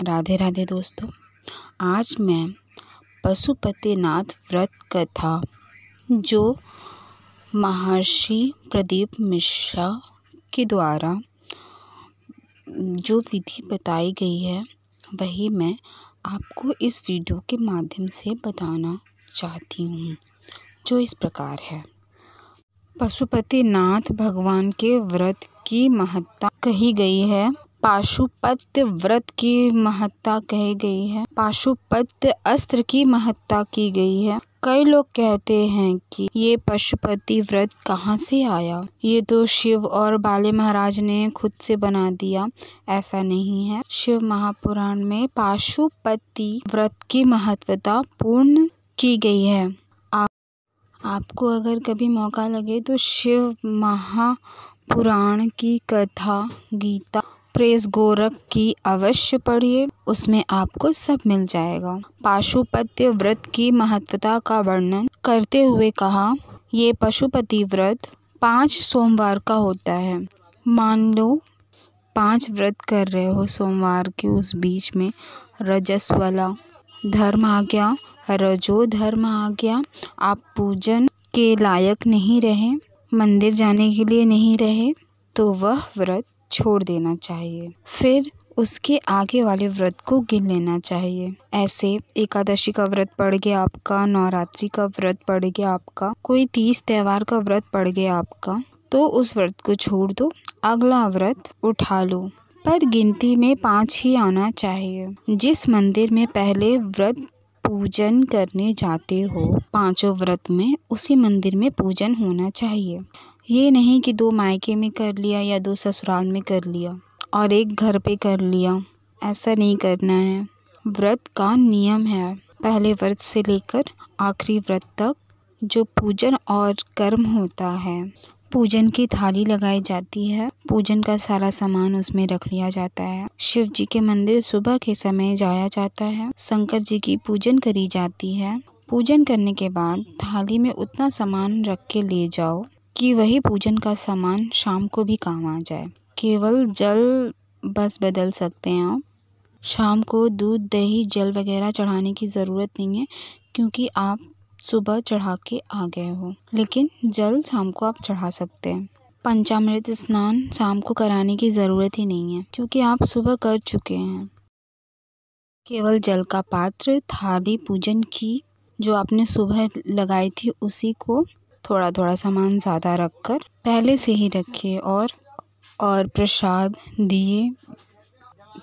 राधे राधे दोस्तों। आज मैं पशुपतिनाथ व्रत कथा जो महर्षि प्रदीप मिश्रा के द्वारा जो विधि बताई गई है वही मैं आपको इस वीडियो के माध्यम से बताना चाहती हूँ, जो इस प्रकार है। पशुपतिनाथ भगवान के व्रत की महत्ता कही गई है। पाशुपत्य व्रत की महत्ता कही गई है। पाशुपत्य अस्त्र की महत्ता की गई है। कई लोग कहते हैं कि ये पशुपति व्रत कहाँ से आया, ये तो शिव और बाले महाराज ने खुद से बना दिया। ऐसा नहीं है। शिव महापुराण में पाशुपति व्रत की महत्वता पूर्ण की गई है। आपको अगर कभी मौका लगे तो शिव महापुराण की कथा गीता प्रेस गोरख की अवश्य पढ़िए, उसमें आपको सब मिल जाएगा। पाशुपत्य व्रत की महत्वता का वर्णन करते हुए कहा, ये पशुपति व्रत 5 सोमवार का होता है। मान लो 5 व्रत कर रहे हो सोमवार के, उस बीच में रजस वाला धर्म आ गया, रजो धर्म आ गया, आप पूजन के लायक नहीं रहे, मंदिर जाने के लिए नहीं रहे, तो वह व्रत छोड़ देना चाहिए। फिर उसके आगे वाले व्रत को गिन लेना चाहिए। ऐसे एकादशी का व्रत पड़ गया आपका, नवरात्रि का व्रत पड़ गया आपका, कोई 30 त्योहार का व्रत पड़ गया आपका, तो उस व्रत को छोड़ दो, अगला व्रत उठा लो। पर गिनती में 5 ही आना चाहिए। जिस मंदिर में पहले व्रत पूजन करने जाते हो, 5 व्रत में उसी मंदिर में पूजन होना चाहिए। ये नहीं कि 2 मायके में कर लिया या 2 ससुराल में कर लिया और 1 घर पे कर लिया। ऐसा नहीं करना है। व्रत का नियम है, पहले व्रत से लेकर आखिरी व्रत तक जो पूजन और कर्म होता है। पूजन की थाली लगाई जाती है, पूजन का सारा सामान उसमें रख लिया जाता है। शिव जी के मंदिर सुबह के समय जाया जाता है। शंकर जी की पूजन करी जाती है। पूजन करने के बाद थाली में उतना सामान रख के ले जाओ कि वही पूजन का सामान शाम को भी काम आ जाए। केवल जल बस बदल सकते हैं आप। शाम को दूध दही जल वगैरह चढ़ाने की ज़रूरत नहीं है, क्योंकि आप सुबह चढ़ा के आ गए हो, लेकिन जल शाम को आप चढ़ा सकते हैं। पंचामृत स्नान शाम को कराने की ज़रूरत ही नहीं है, क्योंकि आप सुबह कर चुके हैं। केवल जल का पात्र, थाली पूजन की जो आपने सुबह लगाई थी उसी को थोड़ा थोड़ा सामान ज़्यादा रखकर पहले से ही रखिए। और प्रसाद दिए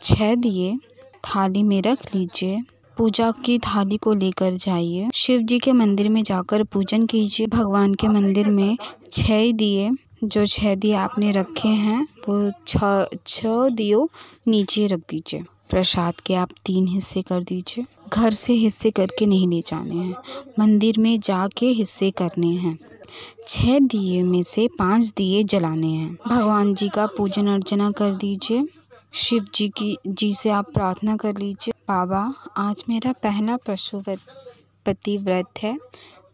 6 दिए थाली में रख लीजिए। पूजा की थाली को लेकर जाइए, शिव जी के मंदिर में जाकर पूजन कीजिए। भगवान के मंदिर में 6 दिए, जो 6 दिए आपने रखे हैं वो 6 दियो नीचे रख दीजिए। प्रसाद के आप 3 हिस्से कर दीजिए। घर से हिस्से करके नहीं ले जाने हैं, मंदिर में जाके हिस्से करने हैं। 6 दिए में से 5 दिए जलाने हैं। भगवान जी का पूजन अर्चना कर दीजिए। शिव जी से आप प्रार्थना कर लीजिए, बाबा आज मेरा पहला पशुपति व्रत है,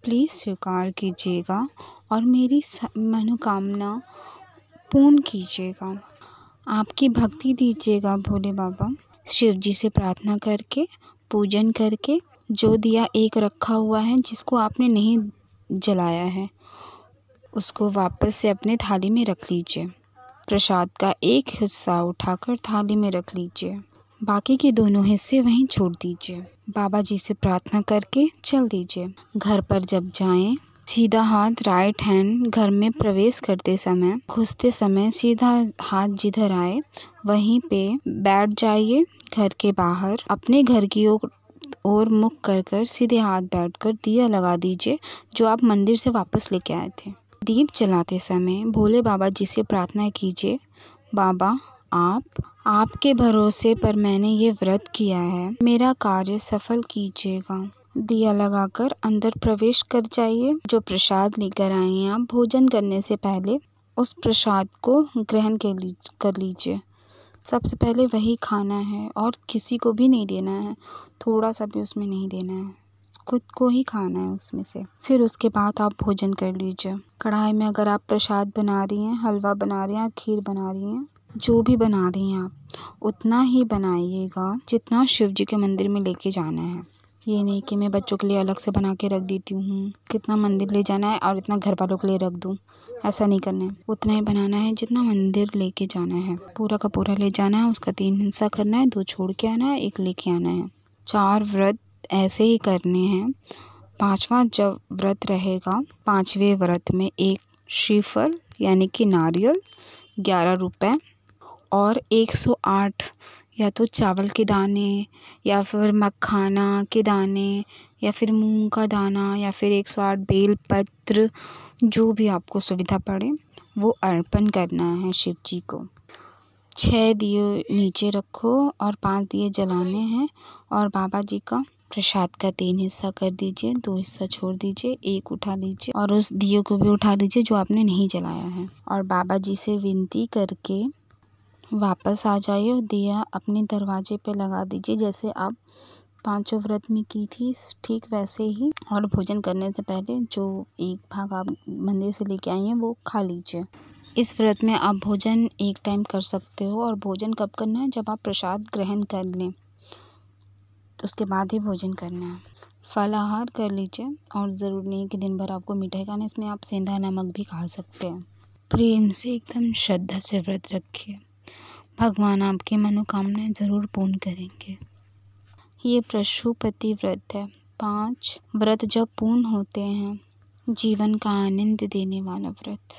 प्लीज़ स्वीकार कीजिएगा और मेरी मनोकामना पूर्ण कीजिएगा। आपकी भक्ति दीजिएगा भोले बाबा। शिव जी से प्रार्थना करके पूजन करके जो दिया एक रखा हुआ है जिसको आपने नहीं जलाया है, उसको वापस से अपने थाली में रख लीजिए। प्रसाद का एक हिस्सा उठाकर थाली में रख लीजिए, बाकी के दोनों हिस्से वहीं छोड़ दीजिए। बाबा जी से प्रार्थना करके चल दीजिए। घर पर जब जाएं, सीधा हाथ राइट हैंड घर में प्रवेश करते समय, घुसते समय सीधा हाथ जिधर आए वहीं पे बैठ जाइए। घर के बाहर अपने घर की ओर मुख कर सीधे हाथ बैठकर दिया लगा दीजिए जो आप मंदिर से वापस लेके आए थे। दीप जलाते समय भोले बाबा जी से प्रार्थना कीजिए, बाबा आपके भरोसे पर मैंने ये व्रत किया है, मेरा कार्य सफल कीजिएगा। दिया लगाकर अंदर प्रवेश कर जाइए। जो प्रसाद लेकर आए हैं आप, भोजन करने से पहले उस प्रसाद को ग्रहण कर लीजिए। सबसे पहले वही खाना है और किसी को भी नहीं देना है, थोड़ा सा भी उसमें नहीं देना है, खुद को ही खाना है उसमें से। फिर उसके बाद आप भोजन कर लीजिए। कढ़ाई में अगर आप प्रसाद बना रही हैं, हलवा बना रही हैं, खीर बना रही हैं जो भी बना रही हैं आप उतना ही बनाइएगा जितना शिव जी के मंदिर में लेके जाना है। ये नहीं कि मैं बच्चों के लिए अलग से बना के रख देती हूँ, कितना मंदिर ले जाना है और इतना घर वालों के लिए रख दूँ, ऐसा नहीं करना है। उतना ही बनाना है जितना मंदिर लेके जाना है, पूरा का पूरा ले जाना है। उसका 3 हिस्सा करना है, 2 छोड़ के आना है, 1 लेके आना है। 4 व्रत ऐसे ही करने हैं। 5वां जब व्रत रहेगा, 5वें व्रत में 1 श्रीफल यानी कि नारियल 11 रुपए और 108 या तो चावल के दाने या फिर मखाना के दाने या फिर मूंग का दाना या फिर 108 बेल पत्र, जो भी आपको सुविधा पड़े वो अर्पण करना है शिव जी को। 6 दिए नीचे रखो और 5 दिए जलाने हैं और बाबा जी का प्रसाद का 3 हिस्सा कर दीजिए, 2 हिस्सा छोड़ दीजिए, 1 उठा लीजिए और उस दिए को भी उठा लीजिए जो आपने नहीं जलाया है और बाबा जी से विनती करके वापस आ जाइए और दिया अपने दरवाजे पे लगा दीजिए जैसे आप 5 व्रत में की थी, ठीक वैसे ही। और भोजन करने से पहले जो 1 भाग आप मंदिर से लेके आई हैं वो खा लीजिए। इस व्रत में आप भोजन 1 टाइम कर सकते हो और भोजन कब करना है, जब आप प्रसाद ग्रहण कर लें तो उसके बाद ही भोजन करना है। फलाहार कर लीजिए और ज़रूर नहीं कि दिन भर आपको मिठाई खाना, इसमें आप सेंधा नमक भी खा सकते हैं। प्रेम से एकदम श्रद्धा से व्रत रखिए, भगवान आपकी मनोकामनाएं ज़रूर पूर्ण करेंगे। ये पशुपति व्रत है। 5 व्रत जब पूर्ण होते हैं, जीवन का आनंद देने वाला व्रत।